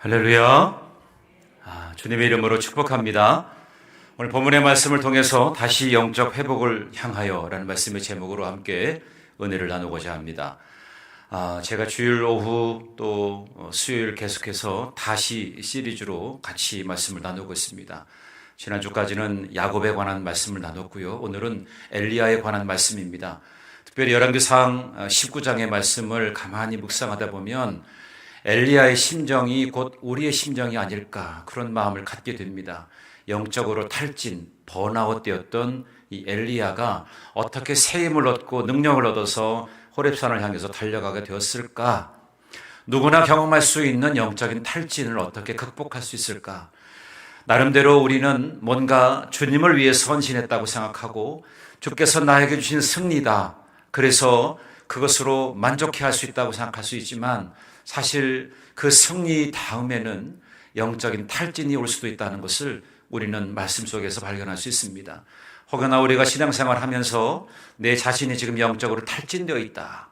할렐루야. 주님의 이름으로 축복합니다. 오늘 본문의 말씀을 통해서 다시 영적 회복을 향하여 라는 말씀의 제목으로 함께 은혜를 나누고자 합니다. 제가 주일 오후 또 수요일 계속해서 다시 시리즈로 같이 말씀을 나누고 있습니다. 지난주까지는 야곱에 관한 말씀을 나눴고요. 오늘은 엘리야에 관한 말씀입니다. 특별히 열왕기상 19장의 말씀을 가만히 묵상하다 보면 엘리야의 심정이 곧 우리의 심정이 아닐까 그런 마음을 갖게 됩니다. 영적으로 탈진, 번아웃 되었던 이 엘리야가 어떻게 새 힘을 얻고 능력을 얻어서 호렙산을 향해서 달려가게 되었을까? 누구나 경험할 수 있는 영적인 탈진을 어떻게 극복할 수 있을까? 나름대로 우리는 뭔가 주님을 위해 헌신했다고 생각하고 주께서 나에게 주신 승리다. 그래서 그것으로 만족해할 수 있다고 생각할 수 있지만 사실 그 승리 다음에는 영적인 탈진이 올 수도 있다는 것을 우리는 말씀 속에서 발견할 수 있습니다. 혹여나 우리가 신앙생활 하면서 내 자신이 지금 영적으로 탈진되어 있다.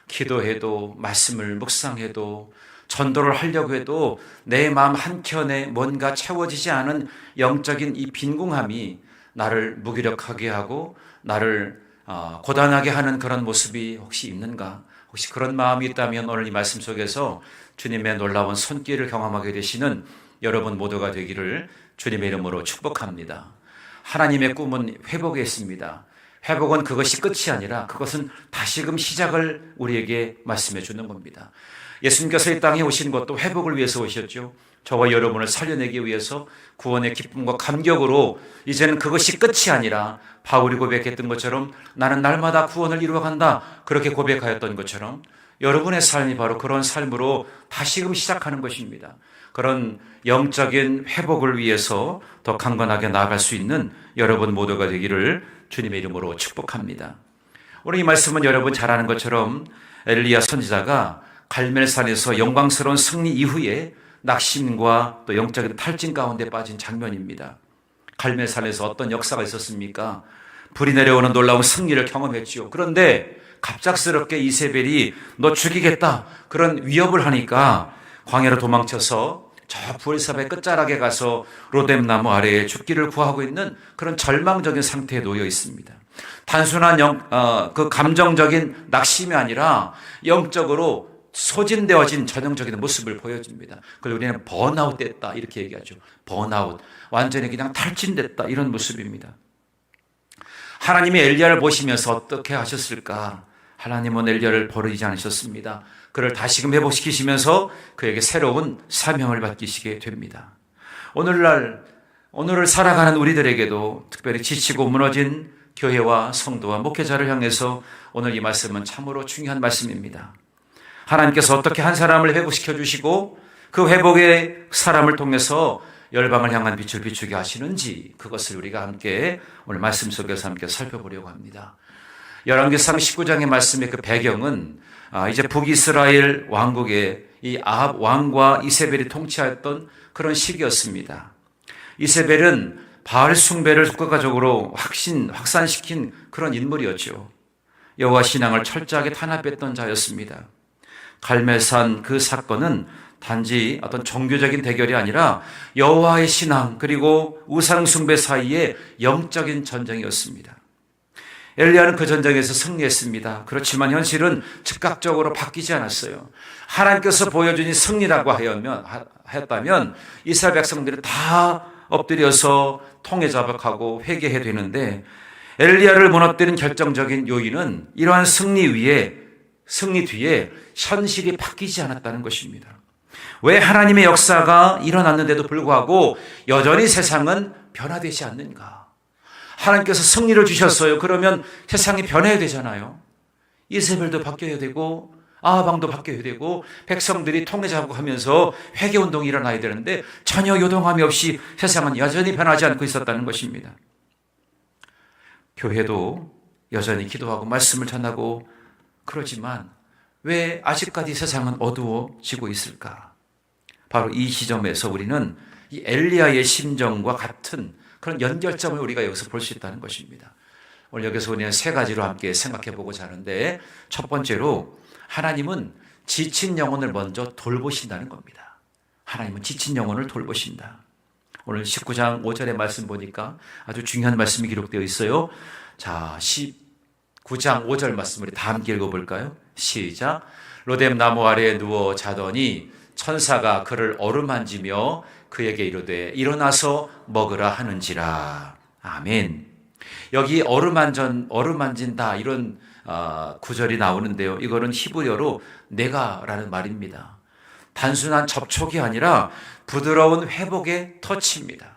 기도해도 말씀을 묵상해도 전도를 하려고 해도 내 마음 한켠에 뭔가 채워지지 않은 영적인 이 빈궁함이 나를 무기력하게 하고 나를 고단하게 하는 그런 모습이 혹시 있는가? 혹시 그런 마음이 있다면 오늘 이 말씀 속에서 주님의 놀라운 손길을 경험하게 되시는 여러분 모두가 되기를 주님의 이름으로 축복합니다. 하나님의 꿈은 회복에 있습니다. 회복은 그것이 끝이 아니라 그것은 다시금 시작을 우리에게 말씀해 주는 겁니다. 예수님께서 이 땅에 오신 것도 회복을 위해서 오셨죠. 저와 여러분을 살려내기 위해서 구원의 기쁨과 감격으로 이제는 그것이 끝이 아니라 바울이 고백했던 것처럼 나는 날마다 구원을 이루어간다 그렇게 고백하였던 것처럼 여러분의 삶이 바로 그런 삶으로 다시금 시작하는 것입니다. 그런 영적인 회복을 위해서 더 강건하게 나아갈 수 있는 여러분 모두가 되기를 주님의 이름으로 축복합니다. 오늘 이 말씀은 여러분 잘 아는 것처럼 엘리야 선지자가 갈멜산에서 영광스러운 승리 이후에 낙심과 또 영적인 탈진 가운데 빠진 장면입니다. 갈멜산에서 어떤 역사가 있었습니까? 불이 내려오는 놀라운 승리를 경험했죠. 그런데 갑작스럽게 이세벨이 너 죽이겠다 그런 위협을 하니까 광야로 도망쳐서 저 브엘사바의 끝자락에 가서 로뎀나무 아래에 죽기를 구하고 있는 그런 절망적인 상태에 놓여 있습니다. 단순한 그 감정적인 낙심이 아니라 영적으로 소진되어진 전형적인 모습을 보여줍니다. 그걸 우리는 번아웃 됐다 이렇게 얘기하죠. 번아웃, 완전히 그냥 탈진됐다 이런 모습입니다. 하나님이 엘리야를 보시면서 어떻게 하셨을까? 하나님은 엘리야를 버리지 않으셨습니다. 그를 다시금 회복시키시면서 그에게 새로운 사명을 맡기시게 됩니다. 오늘을 살아가는 우리들에게도 특별히 지치고 무너진 교회와 성도와 목회자를 향해서 오늘 이 말씀은 참으로 중요한 말씀입니다. 하나님께서 어떻게 한 사람을 회복시켜 주시고 그 회복의 사람을 통해서 열방을 향한 빛을 비추게 하시는지 그것을 우리가 함께 오늘 말씀 속에서 함께 살펴보려고 합니다. 열왕기상 19장의 말씀의 그 배경은 이제 북이스라엘 왕국의 이 아합 왕과 이세벨이 통치하였던 그런 시기였습니다. 이세벨은 바알 숭배를 국가적으로 확산시킨 그런 인물이었죠. 여호와 신앙을 철저하게 탄압했던 자였습니다. 갈멜산 그 사건은 단지 어떤 종교적인 대결이 아니라 여호와의 신앙 그리고 우상 숭배 사이의 영적인 전쟁이었습니다. 엘리야는 그 전쟁에서 승리했습니다. 그렇지만 현실은 즉각적으로 바뀌지 않았어요. 하나님께서 보여주신 승리라고 하였다면 이스라엘 백성들이 다 엎드려서 통회자박하고 회개해야 되는데 엘리야를 무너뜨린 결정적인 요인은 이러한 승리 뒤에 현실이 바뀌지 않았다는 것입니다. 왜 하나님의 역사가 일어났는데도 불구하고 여전히 세상은 변화되지 않는가? 하나님께서 승리를 주셨어요. 그러면 세상이 변해야 되잖아요. 이세벨도 바뀌어야 되고 아하방도 바뀌어야 되고 백성들이 통회자복하면서 회개운동이 일어나야 되는데 전혀 요동함이 없이 세상은 여전히 변하지 않고 있었다는 것입니다. 교회도 여전히 기도하고 말씀을 전하고 그러지만 왜 아직까지 세상은 어두워지고 있을까? 바로 이 지점에서 우리는 이 엘리야의 심정과 같은 그런 연결점을 우리가 여기서 볼 수 있다는 것입니다. 오늘 여기서 우리는 세 가지로 함께 생각해 보고자 하는데 첫 번째로 하나님은 지친 영혼을 먼저 돌보신다는 겁니다. 하나님은 지친 영혼을 돌보신다. 오늘 19장 5절의 말씀 보니까 아주 중요한 말씀이 기록되어 있어요. 자, 19장 5절 말씀 우리 다 함께 읽어볼까요? 시작. 로뎀 나무 아래에 누워 자더니 천사가 그를 어루만지며 그에게 이르되 일어나서 먹으라 하는지라. 아멘. 여기 어루만진다 이런 구절이 나오는데요. 이거는 히브리어로 네가라는 말입니다. 단순한 접촉이 아니라 부드러운 회복의 터치입니다.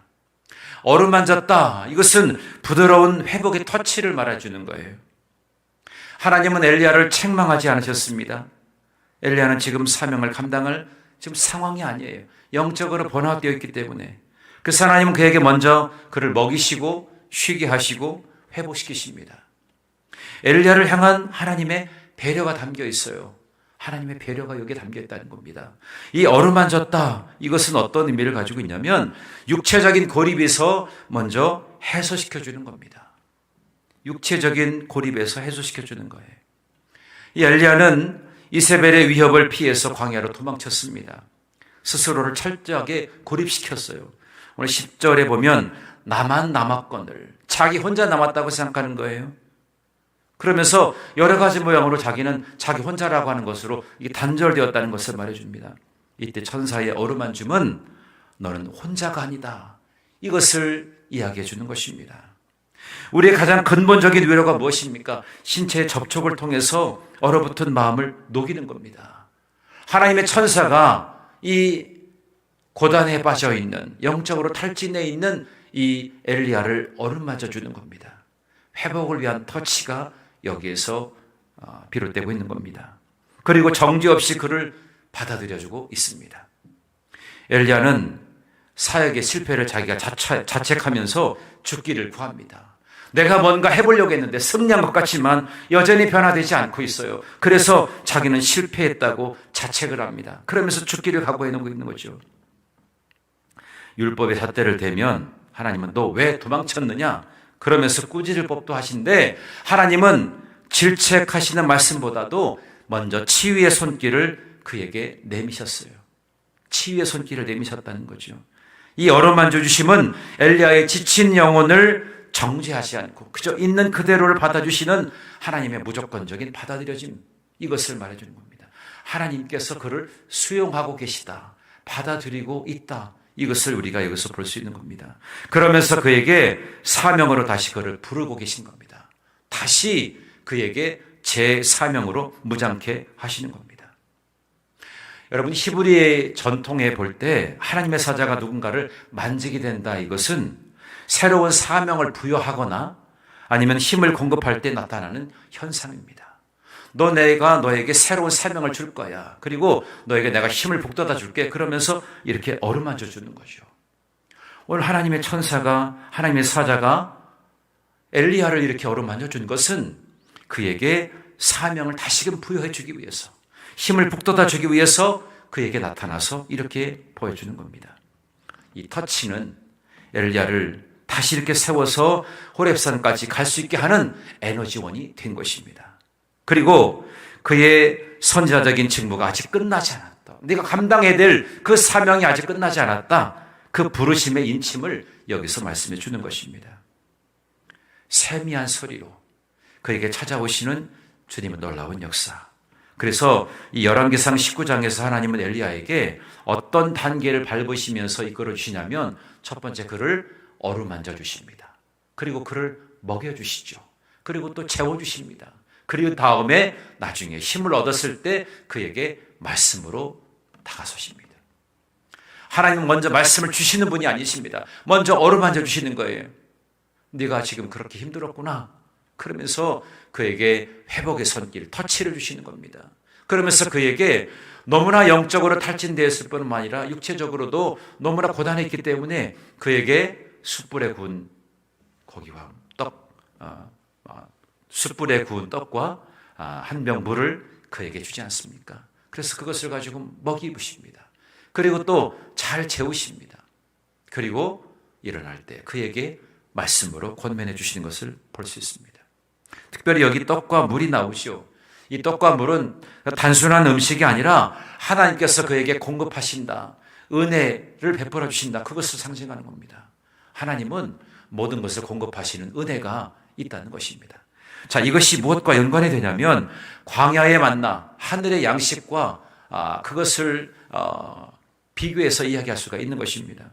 어루만졌다. 이것은 부드러운 회복의 터치를 말해주는 거예요. 하나님은 엘리야를 책망하지 않으셨습니다. 엘리야는 지금 사명을 감당할 지금 상황이 아니에요. 영적으로 번화되어 있기 때문에. 그래서 하나님은 그에게 먼저 그를 먹이시고 쉬게 하시고 회복시키십니다. 엘리야를 향한 하나님의 배려가 담겨 있어요. 하나님의 배려가 여기에 담겨 있다는 겁니다. 이 어루만졌다. 이것은 어떤 의미를 가지고 있냐면 육체적인 고립에서 먼저 해소시켜주는 겁니다. 육체적인 고립에서 해소시켜주는 거예요. 이 엘리야는 이세벨의 위협을 피해서 광야로 도망쳤습니다. 스스로를 철저하게 고립시켰어요. 오늘 10절에 보면 나만 남았거늘 자기 혼자 남았다고 생각하는 거예요. 그러면서 여러 가지 모양으로 자기는 자기 혼자라고 하는 것으로 이게 단절되었다는 것을 말해줍니다. 이때 천사의 어루만짐은 너는 혼자가 아니다. 이것을 이야기해 주는 것입니다. 우리의 가장 근본적인 위로가 무엇입니까? 신체의 접촉을 통해서 얼어붙은 마음을 녹이는 겁니다. 하나님의 천사가 이 고단에 빠져 있는 영적으로 탈진해 있는 이 엘리야를 어루만져 주는 겁니다. 회복을 위한 터치가 여기에서 비롯되고 있는 겁니다. 그리고 정지 없이 그를 받아들여주고 있습니다. 엘리야는 사역의 실패를 자기가 자책하면서 죽기를 구합니다. 내가 뭔가 해보려고 했는데 승리한 것 같지만 여전히 변화되지 않고 있어요. 그래서 자기는 실패했다고 자책을 합니다. 그러면서 죽기를 각오해 놓고 있는 거죠. 율법의 삿대를 대면 하나님은 너 왜 도망쳤느냐? 그러면서 꾸짖을 법도 하신데 하나님은 질책하시는 말씀보다도 먼저 치유의 손길을 그에게 내미셨어요. 치유의 손길을 내미셨다는 거죠. 이 어루만져 주심은 엘리야의 지친 영혼을 정죄하지 않고 그저 있는 그대로를 받아주시는 하나님의 무조건적인 받아들여짐, 이것을 말해주는 겁니다. 하나님께서 그를 수용하고 계시다, 받아들이고 있다, 이것을 우리가 여기서 볼 수 있는 겁니다. 그러면서 그에게 사명으로 다시 그를 부르고 계신 겁니다. 다시 그에게 제 사명으로 무장케 하시는 겁니다. 여러분, 히브리의 전통에 볼 때 하나님의 사자가 누군가를 만지게 된다, 이것은 새로운 사명을 부여하거나 아니면 힘을 공급할 때 나타나는 현상입니다. 내가 너에게 새로운 사명을 줄 거야. 그리고 너에게 내가 힘을 북돋아 줄게. 그러면서 이렇게 어루만져 주는 거죠. 오늘 하나님의 천사가, 하나님의 사자가 엘리야를 이렇게 어루만져 준 것은 그에게 사명을 다시금 부여해 주기 위해서, 힘을 북돋아 주기 위해서 그에게 나타나서 이렇게 보여주는 겁니다. 이 터치는 엘리야를 다시 이렇게 세워서 호렙산까지 갈 수 있게 하는 에너지원이 된 것입니다. 그리고 그의 선지자적인 직무가 아직 끝나지 않았다. 네가 감당해야 될 그 사명이 아직 끝나지 않았다. 그 부르심의 인침을 여기서 말씀해 주는 것입니다. 세미한 소리로 그에게 찾아오시는 주님의 놀라운 역사. 그래서 이 열왕기상 19장에서 하나님은 엘리야에게 어떤 단계를 밟으시면서 이끌어 주시냐면 첫 번째, 그를 어루만져 주십니다. 그리고 그를 먹여 주시죠. 그리고 또 재워 주십니다. 그리고 다음에 나중에 힘을 얻었을 때 그에게 말씀으로 다가서십니다. 하나님은 먼저 말씀을 주시는 분이 아니십니다. 먼저 어루만져 주시는 거예요. 네가 지금 그렇게 힘들었구나. 그러면서 그에게 회복의 손길, 터치를 주시는 겁니다. 그러면서 그에게 너무나 영적으로 탈진되었을 뿐만 아니라 육체적으로도 너무나 고단했기 때문에 그에게 숯불에 구운 고기와 숯불에 구운 떡과 한 병 물을 그에게 주지 않습니까? 그래서 그것을 가지고 먹이 입으십니다. 그리고 또 잘 재우십니다. 그리고 일어날 때 그에게 말씀으로 권면해 주시는 것을 볼 수 있습니다. 특별히 여기 떡과 물이 나오죠. 이 떡과 물은 단순한 음식이 아니라 하나님께서 그에게 공급하신다. 은혜를 베풀어 주신다. 그것을 상징하는 겁니다. 하나님은 모든 것을 공급하시는 은혜가 있다는 것입니다. 자, 이것이 무엇과 연관이 되냐면 광야의 만나, 하늘의 양식과 그것을 비교해서 이야기할 수가 있는 것입니다.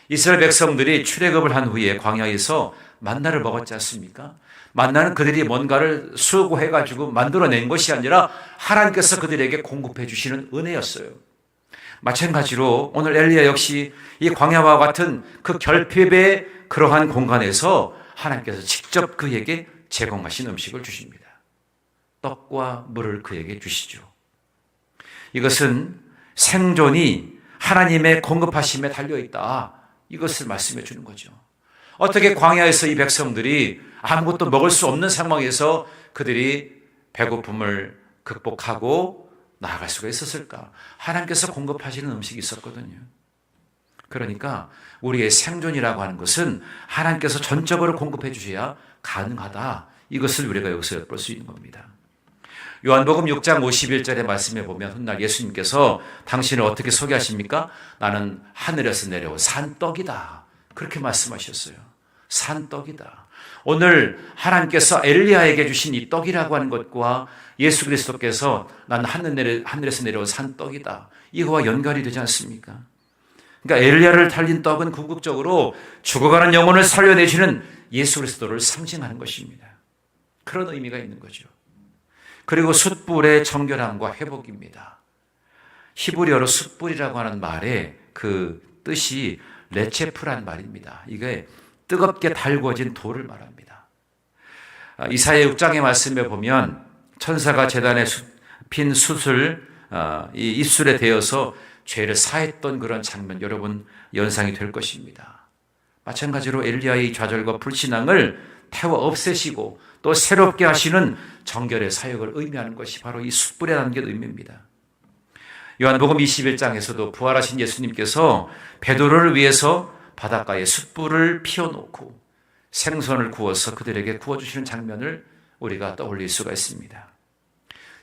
이스라엘 백성들이 출애굽을 한 후에 광야에서 만나를 먹었지 않습니까? 만나는 그들이 뭔가를 수고해가지고 만들어낸 것이 아니라 하나님께서 그들에게 공급해 주시는 은혜였어요. 마찬가지로 오늘 엘리야 역시 이 광야와 같은 그 결핍의 그러한 공간에서 하나님께서 직접 그에게 제공하신 음식을 주십니다. 떡과 물을 그에게 주시죠. 이것은 생존이 하나님의 공급하심에 달려있다. 이것을 말씀해 주는 거죠. 어떻게 광야에서 이 백성들이 아무것도 먹을 수 없는 상황에서 그들이 배고픔을 극복하고 나아갈 수가 있었을까? 하나님께서 공급하시는 음식이 있었거든요. 그러니까 우리의 생존이라고 하는 것은 하나님께서 전적으로 공급해 주셔야 가능하다. 이것을 우리가 여기서 엿볼 수 있는 겁니다. 요한복음 6장 51절의 말씀에 보면 훗날 예수님께서 당신을 어떻게 소개하십니까? 나는 하늘에서 내려온 산떡이다. 그렇게 말씀하셨어요. 산떡이다. 오늘 하나님께서 엘리야에게 주신 이 떡이라고 하는 것과 예수 그리스도께서 난 하늘에서 내려온 산떡이다. 이거와 연관이 되지 않습니까? 그러니까 엘리야를 달린 떡은 궁극적으로 죽어가는 영혼을 살려내시는 예수 그리스도를 상징하는 것입니다. 그런 의미가 있는 거죠. 그리고 숯불의 정결함과 회복입니다. 히브리어로 숯불이라고 하는 말의 그 뜻이 레체프란 말입니다. 이게 뜨겁게 달구어진 돌을 말합니다. 이사야 6장의 말씀에 보면 천사가 제단에 핀 숯을 이 입술에 대어서 죄를 사했던 그런 장면 여러분 연상이 될 것입니다. 마찬가지로 엘리야의 좌절과 불신앙을 태워 없애시고 또 새롭게 하시는 정결의 사역을 의미하는 것이 바로 이 숯불에 담긴 의미입니다. 요한복음 21장에서도 부활하신 예수님께서 베드로를 위해서 바닷가에 숯불을 피워놓고 생선을 구워서 그들에게 구워주시는 장면을 우리가 떠올릴 수가 있습니다.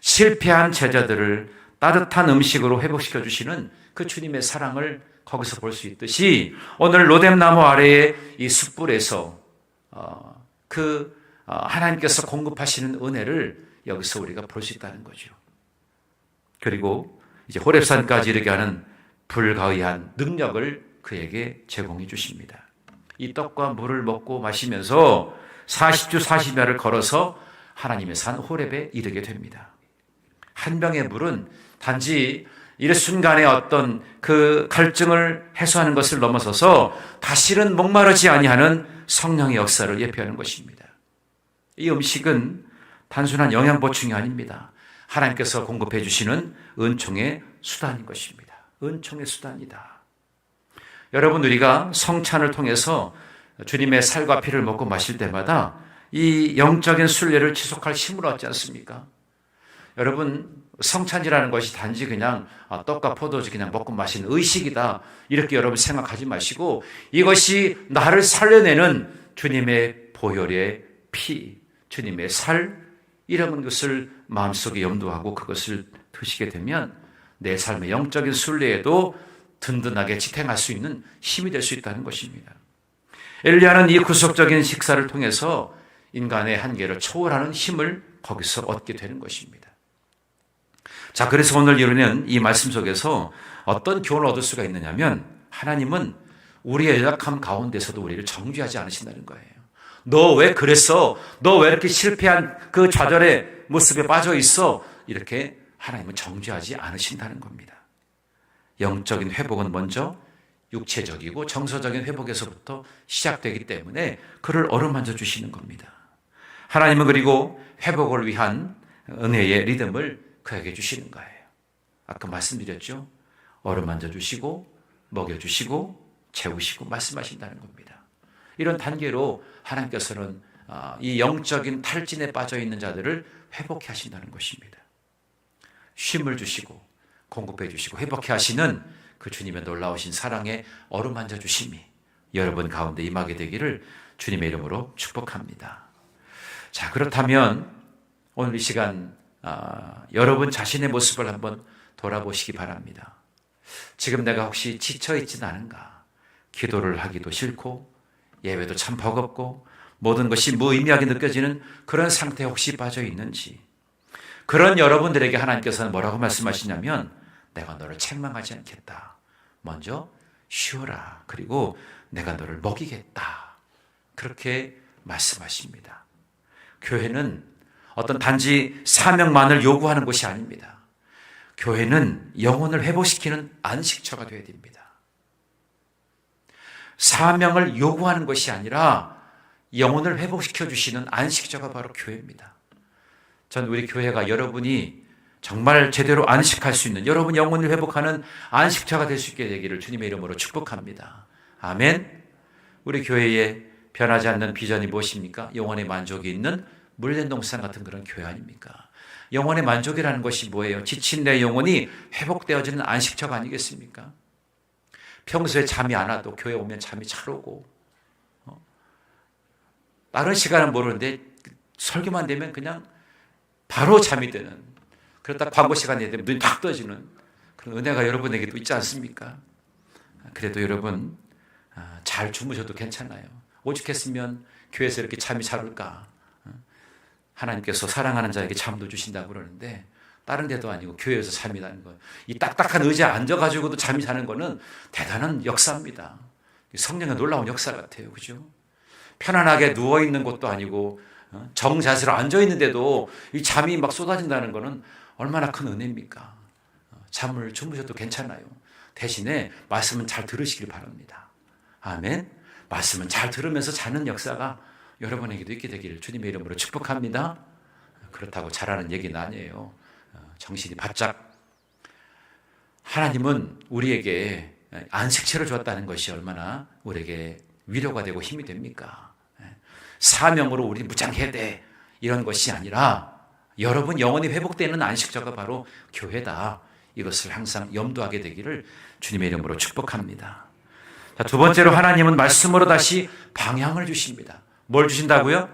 실패한 제자들을 따뜻한 음식으로 회복시켜 주시는 그 주님의 사랑을 거기서 볼 수 있듯이 오늘 로뎀나무 아래의 이 숯불에서 하나님께서 공급하시는 은혜를 여기서 우리가 볼 수 있다는 거죠. 그리고 이제 호렙산까지 이르게 하는 불가의한 능력을 그에게 제공해 주십니다. 이 떡과 물을 먹고 마시면서 40주 40야를 걸어서 하나님의 산 호렙에 이르게 됩니다. 한 병의 물은 단지 일순간의 어떤 그 갈증을 해소하는 것을 넘어서서 다시는 목마르지 아니하는 성령의 역사를 예표하는 것입니다. 이 음식은 단순한 영양 보충이 아닙니다. 하나님께서 공급해 주시는 은총의 수단인 것입니다. 은총의 수단이다. 여러분, 우리가 성찬을 통해서 주님의 살과 피를 먹고 마실 때마다 이 영적인 순례를 지속할 힘을 얻지 않습니까? 여러분, 성찬이라는 것이 단지 그냥 떡과 포도주 그냥 먹고 마시는 의식이다. 이렇게 여러분 생각하지 마시고 이것이 나를 살려내는 주님의 보혈의 피, 주님의 살, 이런 것을 마음속에 염두하고 그것을 드시게 되면 내 삶의 영적인 순례에도 든든하게 지탱할 수 있는 힘이 될 수 있다는 것입니다. 엘리야는 이 구속적인 식사를 통해서 인간의 한계를 초월하는 힘을 거기서 얻게 되는 것입니다. 자, 그래서 오늘 이루는 이 말씀 속에서 어떤 교훈을 얻을 수가 있느냐면 하나님은 우리의 연약함 가운데서도 우리를 정죄하지 않으신다는 거예요. 너 왜 그랬어? 너 왜 이렇게 실패한 그 좌절의 모습에 빠져 있어? 이렇게 하나님은 정죄하지 않으신다는 겁니다. 영적인 회복은 먼저 육체적이고 정서적인 회복에서부터 시작되기 때문에 그를 어루만져 주시는 겁니다. 하나님은 그리고 회복을 위한 은혜의 리듬을 그에게 주시는 거예요. 아까 말씀드렸죠? 어루만져 주시고 먹여주시고 채우시고 말씀하신다는 겁니다. 이런 단계로 하나님께서는 이 영적인 탈진에 빠져 있는 자들을 회복해 하신다는 것입니다. 쉼을 주시고 공급해 주시고 회복해 하시는 그 주님의 놀라우신 사랑에 어루만져 주심이 여러분 가운데 임하게 되기를 주님의 이름으로 축복합니다. 자, 그렇다면 오늘 이 시간 여러분 자신의 모습을 한번 돌아보시기 바랍니다. 지금 내가 혹시 지쳐있지는 않은가? 기도를 하기도 싫고 예배도 참 버겁고 모든 것이 무의미하게 느껴지는 그런 상태에 혹시 빠져 있는지, 그런 여러분들에게 하나님께서는 뭐라고 말씀하시냐면 내가 너를 책망하지 않겠다. 먼저 쉬어라. 그리고 내가 너를 먹이겠다. 그렇게 말씀하십니다. 교회는 어떤 단지 사명만을 요구하는 것이 아닙니다. 교회는 영혼을 회복시키는 안식처가 되어야 됩니다. 사명을 요구하는 것이 아니라 영혼을 회복시켜 주시는 안식처가 바로 교회입니다. 전 우리 교회가 여러분이 정말 제대로 안식할 수 있는, 여러분 영혼을 회복하는 안식처가 될 수 있게 되기를 주님의 이름으로 축복합니다. 아멘. 우리 교회에 변하지 않는 비전이 무엇입니까? 영혼의 만족이 있는 물된 동산 같은 그런 교회 아닙니까? 영혼의 만족이라는 것이 뭐예요? 지친 내 영혼이 회복되어지는 안식처가 아니겠습니까? 평소에 잠이 안 와도 교회 오면 잠이 잘 오고, 다른 시간은 모르는데 설교만 되면 그냥 바로 잠이 드는, 그러다 광고 시간이 되면 눈이 탁 떠지는 그런 은혜가 여러분에게도 있지 않습니까? 그래도 여러분 잘 주무셔도 괜찮아요. 오죽했으면 교회에서 이렇게 잠이 잘 올까? 하나님께서 사랑하는 자에게 잠도 주신다고 그러는데 다른 데도 아니고 교회에서 잠이 나는 거예요. 이 딱딱한 의자에 앉아가지고도 잠이 자는 거는 대단한 역사입니다. 성령의 놀라운 역사 같아요. 그죠? 편안하게 누워있는 것도 아니고 정자세로 앉아있는데도 이 잠이 막 쏟아진다는 거는 얼마나 큰 은혜입니까? 잠을 주무셔도 괜찮아요. 대신에 말씀은 잘 들으시길 바랍니다. 아멘. 말씀은 잘 들으면서 자는 역사가 여러분에게도 있게 되기를 주님의 이름으로 축복합니다. 그렇다고 잘하는 얘기는 아니에요. 정신이 바짝. 하나님은 우리에게 안식처를 주었다는 것이 얼마나 우리에게 위로가 되고 힘이 됩니까? 사명으로 우리 무장해야 돼 이런 것이 아니라 여러분 영혼이 회복되는 안식처가 바로 교회다. 이것을 항상 염두하게 되기를 주님의 이름으로 축복합니다. 자, 두 번째로 하나님은 말씀으로 다시 방향을 주십니다. 뭘 주신다고요?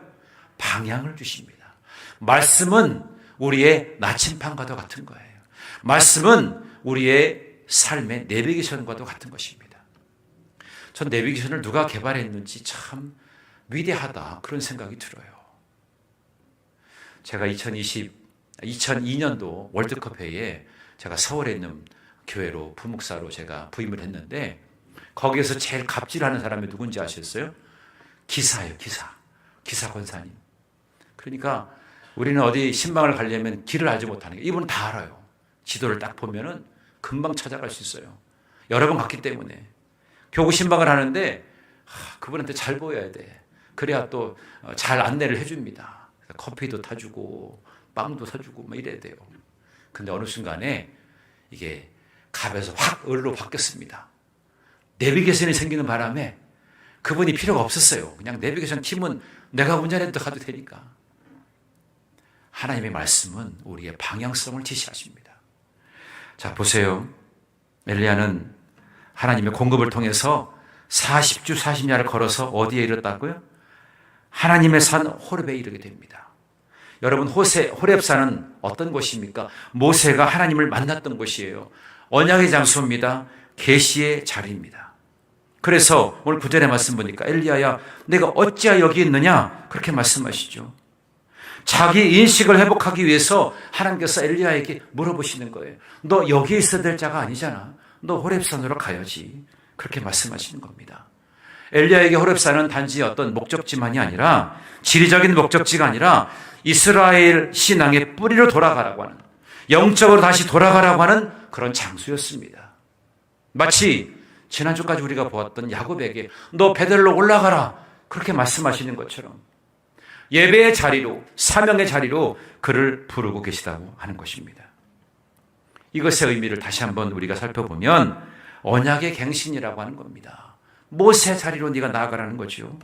방향을 주십니다. 말씀은 우리의 나침판과도 같은 거예요. 말씀은 우리의 삶의 내비게이션과도 같은 것입니다. 전 내비게이션을 누가 개발했는지 참 위대하다 그런 생각이 들어요. 제가 2002년도 월드컵 회에 제가 서울에 있는 교회로 부목사로 제가 부임을 했는데 거기에서 제일 갑질하는 사람이 누군지 아셨어요? 기사예요. 기사 권사님. 그러니까 우리는 어디 신방을 가려면 길을 알지 못하는 게 이분은 다 알아요. 지도를 딱 보면은 금방 찾아갈 수 있어요. 여러 번 갔기 때문에. 교구 신방을 하는데 그분한테 잘 보여야 돼. 그래야 또 잘 안내를 해줍니다. 커피도 타주고 빵도 사주고 뭐 이래야 돼요. 근데 어느 순간에 이게 갑에서 확 을로 바뀌었습니다. 내비게이션이 생기는 바람에 그분이 필요가 없었어요. 그냥 내비게이션 킴은 내가 운전해도 가도 되니까. 하나님의 말씀은 우리의 방향성을 지시하십니다. 자, 보세요. 엘리야는 하나님의 공급을 통해서 40주 40야를 걸어서 어디에 이르렀다고요? 하나님의 산 호렙에 이르게 됩니다. 여러분, 호렙산은 어떤 곳입니까? 모세가 하나님을 만났던 곳이에요. 언약의 장소입니다. 계시의 자리입니다. 그래서 오늘 9절의 말씀 보니까 엘리야야 내가 어찌하여 여기 있느냐 그렇게 말씀하시죠. 자기 인식을 회복하기 위해서 하나님께서 엘리야에게 물어보시는 거예요. 너 여기에 있어야 될 자가 아니잖아. 너 호렙산으로 가야지. 그렇게 말씀하시는 겁니다. 엘리야에게 호렙산은 단지 어떤 목적지만이 아니라 지리적인 목적지가 아니라 이스라엘 신앙의 뿌리로 돌아가라고 하는, 영적으로 다시 돌아가라고 하는 그런 장소였습니다. 마치 지난주까지 우리가 보았던 야곱에게 너 베델로 올라가라 그렇게 말씀하시는 것처럼 예배의 자리로, 사명의 자리로 그를 부르고 계시다고 하는 것입니다. 이것의 의미를 다시 한번 우리가 살펴보면 언약의 갱신이라고 하는 겁니다. 모세 자리로 네가 나아가라는 거죠.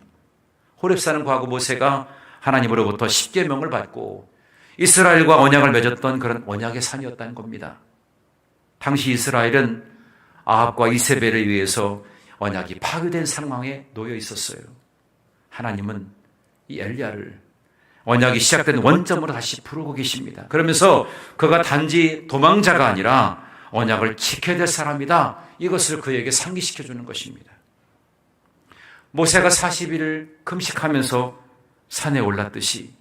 호렙산은 과거 모세가 하나님으로부터 십계명을 받고 이스라엘과 언약을 맺었던 그런 언약의 산이었다는 겁니다. 당시 이스라엘은 아합과 이세벨에 의해서 언약이 파괴된 상황에 놓여 있었어요. 하나님은 이 엘리야를 언약이 시작된 원점으로 다시 부르고 계십니다. 그러면서 그가 단지 도망자가 아니라 언약을 지켜야 될 사람이다. 이것을 그에게 상기시켜 주는 것입니다. 모세가 40일을 금식하면서 산에 올랐듯이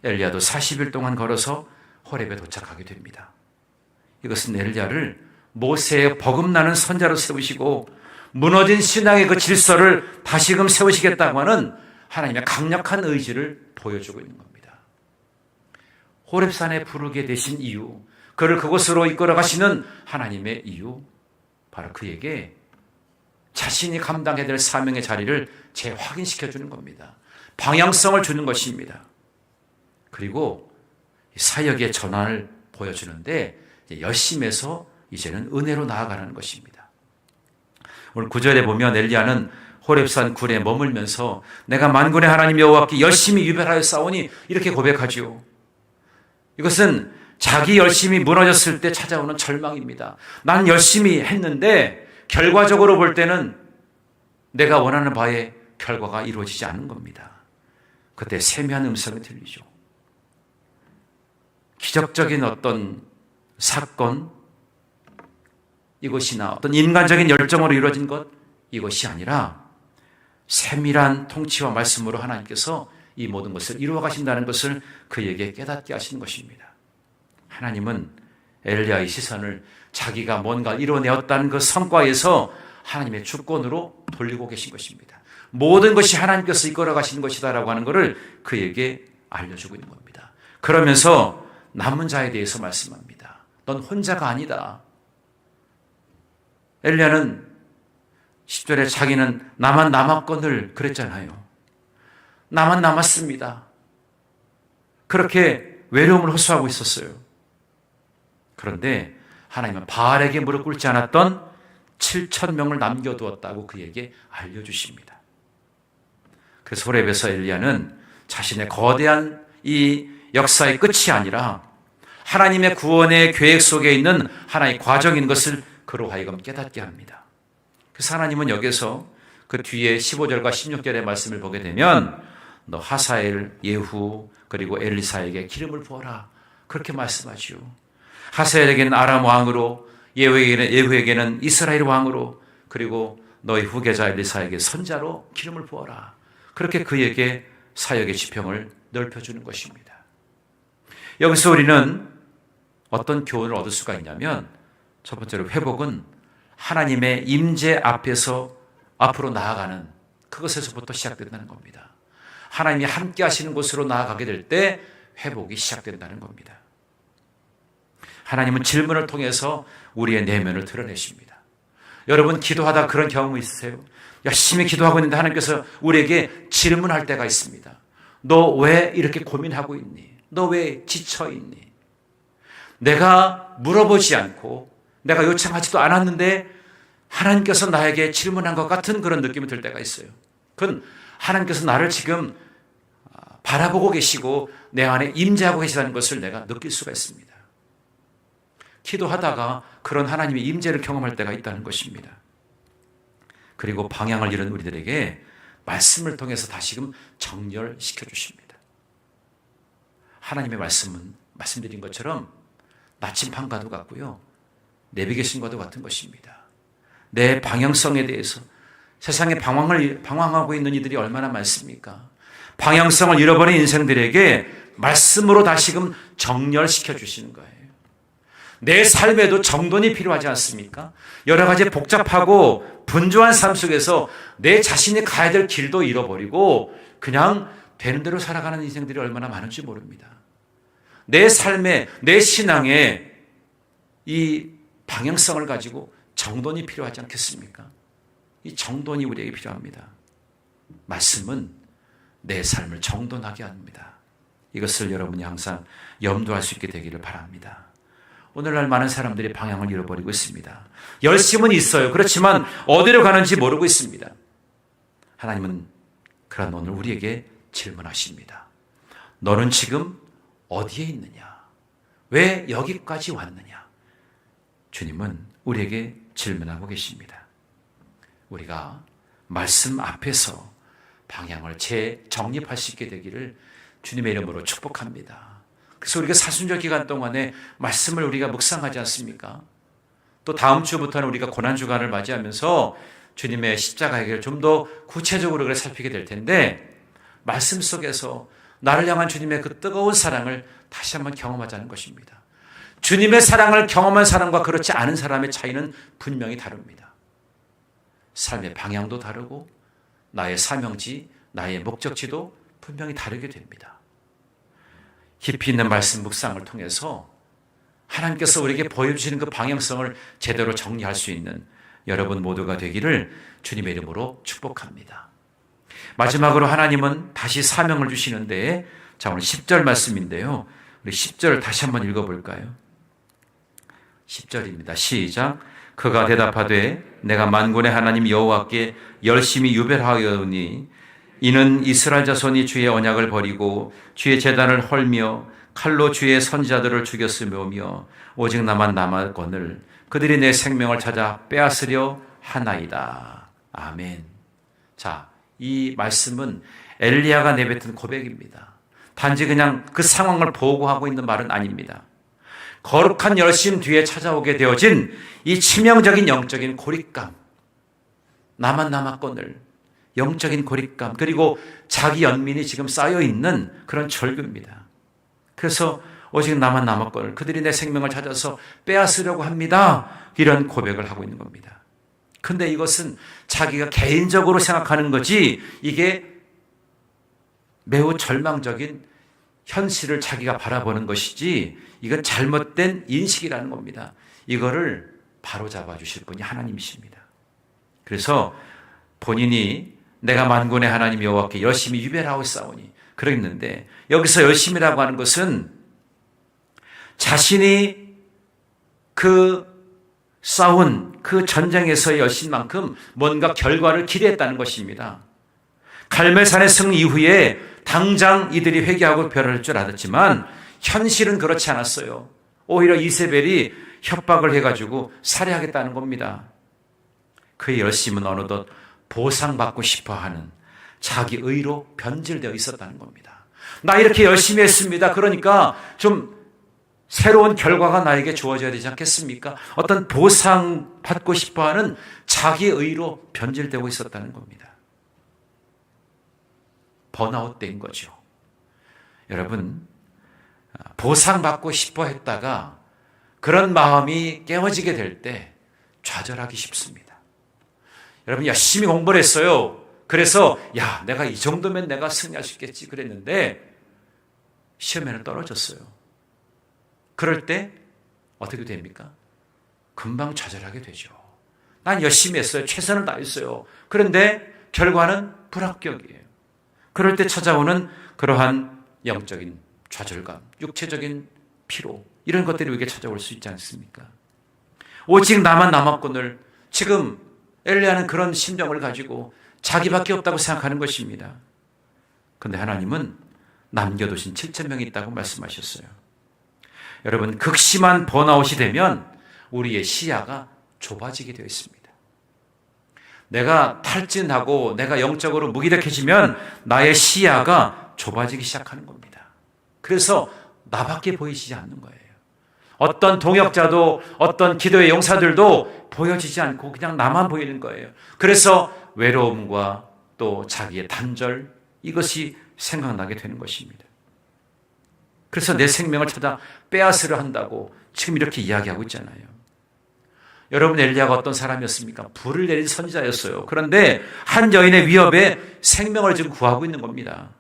엘리야도 40일 동안 걸어서 호렙에 도착하게 됩니다. 이것은 엘리야를 모세의 버금나는 선자로 세우시고 무너진 신앙의 그 질서를 다시금 세우시겠다고 하는 하나님의 강력한 의지를 보여주고 있는 겁니다. 호렙산에 부르게 되신 이유, 그를 그곳으로 이끌어 가시는 하나님의 이유, 바로 그에게 자신이 감당해야 될 사명의 자리를 재확인시켜 주는 겁니다. 방향성을 주는 것입니다. 그리고 사역의 전환을 보여주는데 열심에서 이제는 은혜로 나아가는 것입니다. 오늘 9절에 보면 엘리야는 호렙산 굴에 머물면서 내가 만군의 하나님 여호와께 열심히 유별하여 싸우니 이렇게 고백하지요. 이것은 자기 열심이 무너졌을 때 찾아오는 절망입니다. 나는 열심히 했는데 결과적으로 볼 때는 내가 원하는 바의 결과가 이루어지지 않는 겁니다. 그때 세미한 음성이 들리죠. 기적적인 어떤 사건, 이것이나 어떤 인간적인 열정으로 이루어진 것, 이것이 아니라 세밀한 통치와 말씀으로 하나님께서 이 모든 것을 이루어 가신다는 것을 그에게 깨닫게 하신 것입니다. 하나님은 엘리야의 시선을 자기가 뭔가 이루어내었다는 그 성과에서 하나님의 주권으로 돌리고 계신 것입니다. 모든 것이 하나님께서 이끌어 가신 것이다라고 하는 것을 그에게 알려주고 있는 겁니다. 그러면서 남은 자에 대해서 말씀합니다. 넌 혼자가 아니다. 엘리야는 10절에 자기는 나만 남았거늘 그랬잖아요. 나만 남았습니다. 그렇게 외로움을 호소하고 있었어요. 그런데 하나님은 바알에게 무릎 꿇지 않았던 7,000명을 남겨두었다고 그에게 알려주십니다. 그래서 호렙에서 엘리야는 자신의 거대한 이 역사의 끝이 아니라 하나님의 구원의 계획 속에 있는 하나의 과정인 것을 그로 하여금 깨닫게 합니다. 그래서 하나님은 여기서 그 뒤에 15절과 16절의 말씀을 보게 되면 너 하사엘, 예후 그리고 엘리사에게 기름을 부어라 그렇게 말씀하지요. 하사엘에게는 아람 왕으로, 예후에게는 이스라엘 왕으로, 그리고 너희 후계자 엘리사에게 선자로 기름을 부어라. 그렇게 그에게 사역의 지평을 넓혀주는 것입니다. 여기서 우리는 어떤 교훈을 얻을 수가 있냐면, 첫 번째로 회복은 하나님의 임재 앞에서 앞으로 나아가는 그것에서부터 시작된다는 겁니다. 하나님이 함께 하시는 곳으로 나아가게 될 때 회복이 시작된다는 겁니다. 하나님은 질문을 통해서 우리의 내면을 드러내십니다. 여러분 기도하다 그런 경험이 있으세요? 열심히 기도하고 있는데 하나님께서 우리에게 질문할 때가 있습니다. 너 왜 이렇게 고민하고 있니? 너 왜 지쳐 있니? 내가 물어보지 않고 내가 요청하지도 않았는데 하나님께서 나에게 질문한 것 같은 그런 느낌이 들 때가 있어요. 그건 하나님께서 나를 지금 바라보고 계시고 내 안에 임재하고 계시다는 것을 내가 느낄 수가 있습니다. 기도하다가 그런 하나님의 임재를 경험할 때가 있다는 것입니다. 그리고 방향을 잃은 우리들에게 말씀을 통해서 다시금 정렬시켜 주십니다. 하나님의 말씀은 말씀드린 것처럼 나침판과도 같고요, 내비게이션과도 같은 것입니다. 내 방향성에 대해서 세상에 방황하고 있는 이들이 얼마나 많습니까? 방향성을 잃어버린 인생들에게 말씀으로 다시금 정렬시켜 주시는 거예요. 내 삶에도 정돈이 필요하지 않습니까? 여러 가지 복잡하고 분주한 삶 속에서 내 자신이 가야 될 길도 잃어버리고 그냥 되는 대로 살아가는 인생들이 얼마나 많은지 모릅니다. 내 삶에, 내 신앙에 이 방향성을 가지고 정돈이 필요하지 않겠습니까? 이 정돈이 우리에게 필요합니다. 말씀은 내 삶을 정돈하게 합니다. 이것을 여러분이 항상 염두할 수 있게 되기를 바랍니다. 오늘날 많은 사람들이 방향을 잃어버리고 있습니다. 열심은 있어요. 그렇지만 어디로 가는지 모르고 있습니다. 하나님은 그런 오늘 우리에게 질문하십니다. 너는 지금 어디에 있느냐? 왜 여기까지 왔느냐? 주님은 우리에게 질문하고 계십니다. 우리가 말씀 앞에서 방향을 재정립할 수 있게 되기를 주님의 이름으로 축복합니다. 그래서 우리가 사순절 기간 동안에 말씀을 우리가 묵상하지 않습니까? 또 다음 주부터는 우리가 고난주간을 맞이하면서 주님의 십자가 얘기를 좀 더 구체적으로 살피게 될 텐데, 말씀 속에서 나를 향한 주님의 그 뜨거운 사랑을 다시 한번 경험하자는 것입니다. 주님의 사랑을 경험한 사람과 그렇지 않은 사람의 차이는 분명히 다릅니다. 삶의 방향도 다르고 나의 사명지, 나의 목적지도 분명히 다르게 됩니다. 깊이 있는 말씀 묵상을 통해서 하나님께서 우리에게 보여주시는 그 방향성을 제대로 정리할 수 있는 여러분 모두가 되기를 주님의 이름으로 축복합니다. 마지막으로 하나님은 다시 사명을 주시는데, 자, 오늘 10절 말씀인데요. 우리 10절 다시 한번 읽어볼까요? 10절입니다. 시작. 그가 대답하되 내가 만군의 하나님 여호와께 열심히 유별하였으니 이는 이스라엘 자손이 주의 언약을 버리고 주의 제단을 헐며 칼로 주의 선지자들을 죽였으며 오직 나만 남았거늘 그들이 내 생명을 찾아 빼앗으려 하나이다. 아멘. 자, 이 말씀은 엘리야가 내뱉은 고백입니다. 단지 그냥 그 상황을 보고하고 있는 말은 아닙니다. 거룩한 열심 뒤에 찾아오게 되어진 이 치명적인 영적인 고립감, 나만 남았거늘, 영적인 고립감, 그리고 자기 연민이 지금 쌓여있는 그런 절규입니다. 그래서 오직 나만 남았거늘 그들이 내 생명을 찾아서 빼앗으려고 합니다. 이런 고백을 하고 있는 겁니다. 근데 이것은 자기가 개인적으로 생각하는 거지, 이게 매우 절망적인 현실을 자기가 바라보는 것이지, 이건 잘못된 인식이라는 겁니다. 이거를 바로잡아 주실 분이 하나님이십니다. 그래서 본인이 내가 만군의 하나님 여호와께 열심히 유별하고 싸우니 그랬는데, 여기서 열심이라고 하는 것은 자신이 그 싸운 그 전쟁에서의 열심만큼 뭔가 결과를 기대했다는 것입니다. 갈멜산의 승리 이후에 당장 이들이 회개하고 변할 줄 알았지만 현실은 그렇지 않았어요. 오히려 이세벨이 협박을 해가지고 살해하겠다는 겁니다. 그의 열심은 어느덧 보상받고 싶어하는 자기 의로 변질되어 있었다는 겁니다. 나 이렇게 열심히 했습니다. 그러니까 좀 새로운 결과가 나에게 주어져야 되지 않겠습니까? 어떤 보상받고 싶어하는 자기 의로 변질되고 있었다는 겁니다. 번아웃된 거죠. 여러분, 보상받고 싶어 했다가 그런 마음이 깨어지게 될 때 좌절하기 쉽습니다. 여러분, 열심히 공부를 했어요. 그래서 내가 이 정도면 내가 승리할 수 있겠지 그랬는데 시험에는 떨어졌어요. 그럴 때 어떻게 됩니까? 금방 좌절하게 되죠. 난 열심히 했어요. 최선을 다했어요. 그런데 결과는 불합격이에요. 그럴 때 찾아오는 그러한 영적인 좌절감, 육체적인 피로, 이런 것들이 우리에게 찾아올 수 있지 않습니까? 오직 나만 남았거늘, 지금 엘리야는 그런 심정을 가지고 자기밖에 없다고 생각하는 것입니다. 그런데 하나님은 남겨두신 7,000명이 있다고 말씀하셨어요. 여러분, 극심한 번아웃이 되면 우리의 시야가 좁아지게 되어 있습니다. 내가 탈진하고 내가 영적으로 무기력해지면 나의 시야가 좁아지기 시작하는 겁니다. 그래서 나밖에 보이지 않는 거예요. 어떤 동역자도 어떤 기도의 용사들도 보여지지 않고 그냥 나만 보이는 거예요. 그래서 외로움과 또 자기의 단절, 이것이 생각나게 되는 것입니다. 그래서 내 생명을 찾아 빼앗으려 한다고 지금 이렇게 이야기하고 있잖아요. 여러분, 엘리야가 어떤 사람이었습니까? 불을 내린 선지자였어요. 그런데 한 여인의 위협에 생명을 지금 구하고 있는 겁니다.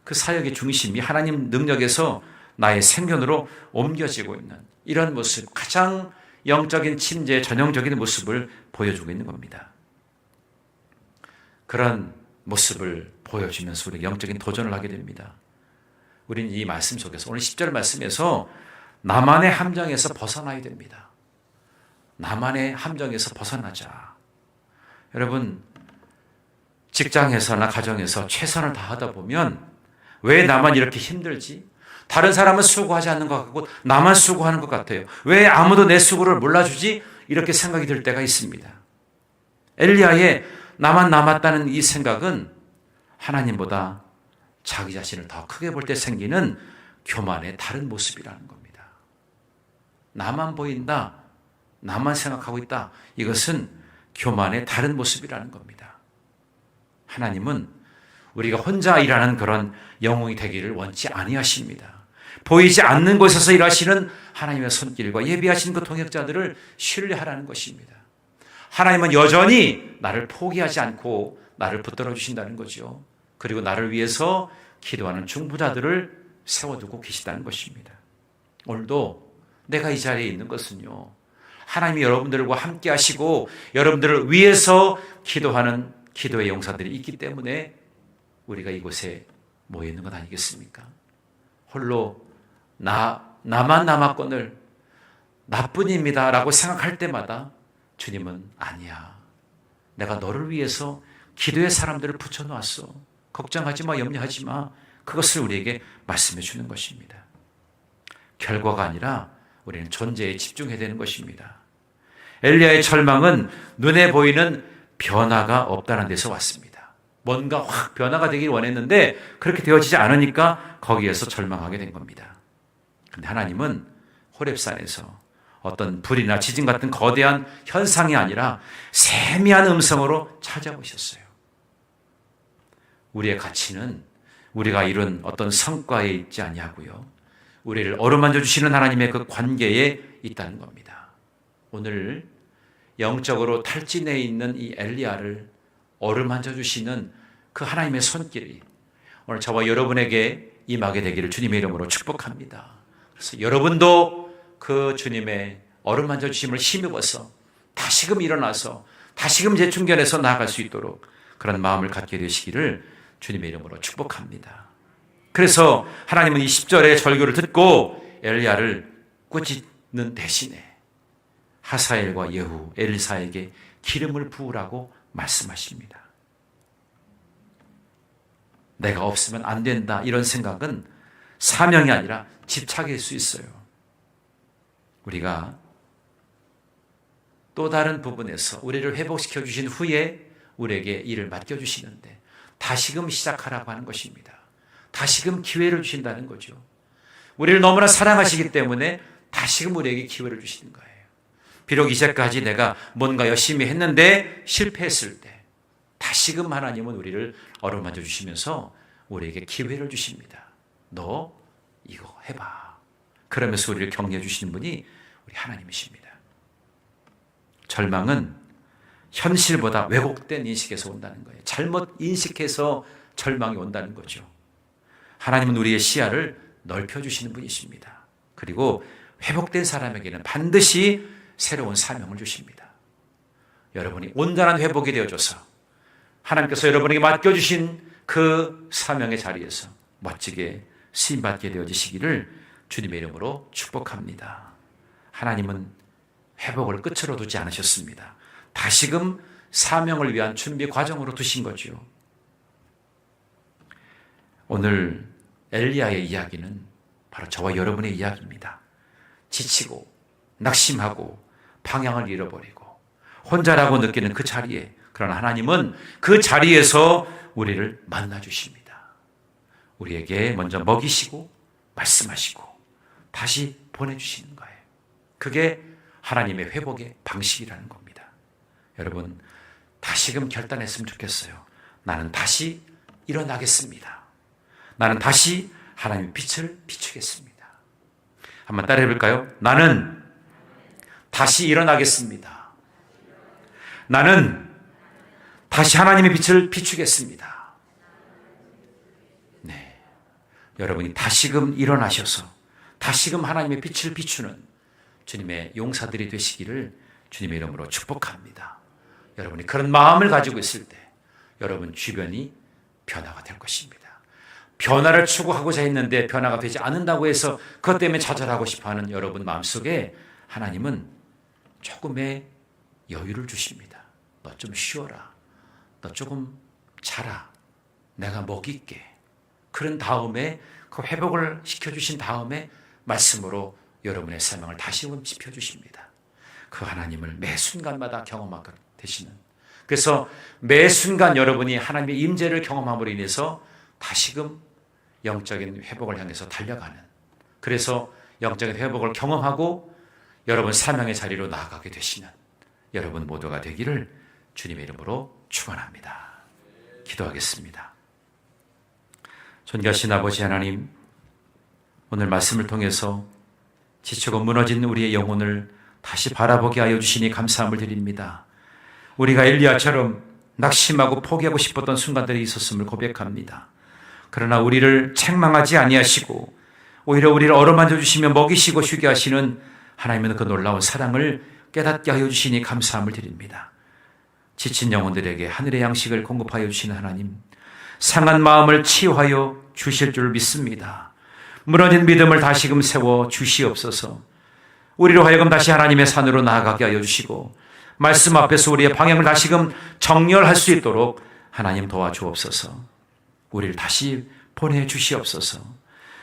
그 사역의 중심이 하나님 능력에서 나의 생존으로 옮겨지고 있는 이런 모습, 가장 영적인 침체의 전형적인 모습을 보여주고 있는 겁니다. 그런 모습을 보여주면서 우리 영적인 도전을 하게 됩니다. 우리는 이 말씀 속에서, 오늘 10절 말씀에서 나만의 함정에서 벗어나야 됩니다. 나만의 함정에서 벗어나자. 여러분, 직장에서나 가정에서 최선을 다하다 보면 왜 나만 이렇게 힘들지? 다른 사람은 수고하지 않는 것 같고 나만 수고하는 것 같아요. 왜 아무도 내 수고를 몰라주지? 이렇게 생각이 들 때가 있습니다. 엘리야의 나만 남았다는 이 생각은 하나님보다 자기 자신을 더 크게 볼 때 생기는 교만의 다른 모습이라는 겁니다. 나만 보인다, 나만 생각하고 있다. 이것은 교만의 다른 모습이라는 겁니다. 하나님은 우리가 혼자 일하는 그런 영웅이 되기를 원치 아니하십니다. 보이지 않는 곳에서 일하시는 하나님의 손길과 예비하신 그 동역자들을 신뢰하라는 것입니다. 하나님은 여전히 나를 포기하지 않고 나를 붙들어 주신다는 거죠. 그리고 나를 위해서 기도하는 중부자들을 세워두고 계시다는 것입니다. 오늘도 내가 이 자리에 있는 것은요, 하나님이 여러분들과 함께 하시고 여러분들을 위해서 기도하는 기도의 용사들이 있기 때문에 우리가 이곳에 모여 있는 것 아니겠습니까? 홀로 나만 남았거늘 나뿐입니다 라고 생각할 때마다 주님은 아니야, 내가 너를 위해서 기도의 사람들을 붙여놓았어. 걱정하지 마, 염려하지 마. 그것을 우리에게 말씀해 주는 것입니다. 결과가 아니라 우리는 존재에 집중해야 되는 것입니다. 엘리야의 절망은 눈에 보이는 변화가 없다는 데서 왔습니다. 뭔가 확 변화가 되길 원했는데 그렇게 되어지지 않으니까 거기에서 절망하게 된 겁니다. 그런데 하나님은 호렙산에서 어떤 불이나 지진 같은 거대한 현상이 아니라 세미한 음성으로 찾아오셨어요. 우리의 가치는 우리가 이룬 어떤 성과에 있지 아니하고요, 우리를 어루만져 주시는 하나님의 그 관계에 있다는 겁니다. 오늘 영적으로 탈진해 있는 이 엘리야를 어루만져 주시는 그 하나님의 손길이 오늘 저와 여러분에게 임하게 되기를 주님의 이름으로 축복합니다. 그래서 여러분도 그 주님의 어루만져 주심을 힘입어서 다시금 일어나서 다시금 재충전해서 나아갈 수 있도록 그런 마음을 갖게 되시기를 주님의 이름으로 축복합니다. 그래서 하나님은 이 10절의 절규를 듣고 엘리야를 꾸짖는 대신에 하사엘과 예후, 엘리사에게 기름을 부으라고 말씀하십니다. 내가 없으면 안 된다, 이런 생각은 사명이 아니라 집착일 수 있어요. 우리가 또 다른 부분에서 우리를 회복시켜 주신 후에 우리에게 일을 맡겨주시는데 다시금 시작하라고 하는 것입니다. 다시금 기회를 주신다는 거죠. 우리를 너무나 사랑하시기 때문에 다시금 우리에게 기회를 주시는 거예요. 비록 이제까지 내가 뭔가 열심히 했는데 실패했을 때 다시금 하나님은 우리를 어루만져 주시면서 우리에게 기회를 주십니다. 너 이거 해봐. 그러면서 우리를 격려해 주시는 분이 우리 하나님이십니다. 절망은 현실보다 왜곡된 인식에서 온다는 거예요. 잘못 인식해서 절망이 온다는 거죠. 하나님은 우리의 시야를 넓혀주시는 분이십니다. 그리고 회복된 사람에게는 반드시 새로운 사명을 주십니다. 여러분이 온전한 회복이 되어져서 하나님께서 여러분에게 맡겨주신 그 사명의 자리에서 멋지게 쓰임받게 되어지시기를 주님의 이름으로 축복합니다. 하나님은 회복을 끝으로 두지 않으셨습니다. 다시금 사명을 위한 준비 과정으로 두신 거죠. 오늘 엘리야의 이야기는 바로 저와 여러분의 이야기입니다. 지치고 낙심하고 방향을 잃어버리고 혼자라고 느끼는 그 자리에, 그러나 하나님은 그 자리에서 우리를 만나주십니다. 우리에게 먼저 먹이시고 말씀하시고 다시 보내주시는 거예요. 그게 하나님의 회복의 방식이라는 겁니다. 여러분, 다시금 결단했으면 좋겠어요. 나는 다시 일어나겠습니다. 나는 다시 하나님의 빛을 비추겠습니다. 한번 따라해 볼까요? 나는 다시 일어나겠습니다. 나는 다시 하나님의 빛을 비추겠습니다. 네, 여러분이 다시금 일어나셔서 다시금 하나님의 빛을 비추는 주님의 용사들이 되시기를 주님의 이름으로 축복합니다. 여러분이 그런 마음을 가지고 있을 때 여러분 주변이 변화가 될 것입니다. 변화를 추구하고자 했는데 변화가 되지 않는다고 해서 그것 때문에 좌절하고 싶어하는 여러분 마음속에 하나님은 조금의 여유를 주십니다. 너 좀 쉬어라. 너 조금 자라. 내가 먹일게. 그런 다음에 그 회복을 시켜주신 다음에 말씀으로 여러분의 사명을 다시 한번 짚어주십니다. 그 하나님을 매 순간마다 경험하게 되시는, 그래서 매 순간 여러분이 하나님의 임재를 경험함으로 인해서 다시금 영적인 회복을 향해서 달려가는, 그래서 영적인 회복을 경험하고 여러분 사명의 자리로 나아가게 되시는 여러분 모두가 되기를 주님의 이름으로 축원합니다. 기도하겠습니다. 존귀하신 아버지 하나님, 오늘 말씀을 통해서 지치고 무너진 우리의 영혼을 다시 바라보게 하여 주시니 감사함을 드립니다. 우리가 엘리야처럼 낙심하고 포기하고 싶었던 순간들이 있었음을 고백합니다. 그러나 우리를 책망하지 아니하시고 오히려 우리를 어루만져 주시며 먹이시고 쉬게 하시는 하나님의 그 놀라운 사랑을 깨닫게 하여 주시니 감사함을 드립니다. 지친 영혼들에게 하늘의 양식을 공급하여 주시는 하나님, 상한 마음을 치유하여 주실 줄 믿습니다. 무너진 믿음을 다시금 세워 주시옵소서. 우리로 하여금 다시 하나님의 산으로 나아가게 하여 주시고 말씀 앞에서 우리의 방향을 다시금 정렬할 수 있도록 하나님 도와주옵소서. 우리를 다시 보내주시옵소서.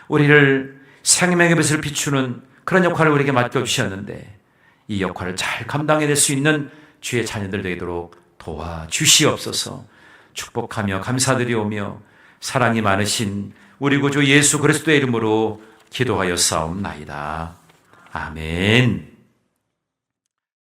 우리를 생명의 빛을 비추는 그런 역할을 우리에게 맡겨주셨는데 이 역할을 잘 감당해낼 수 있는 주의 자녀들 되도록 도와주시옵소서. 축복하며 감사드리오며 사랑이 많으신 우리 구주 예수 그리스도의 이름으로 기도하여 싸움나이다. 아멘.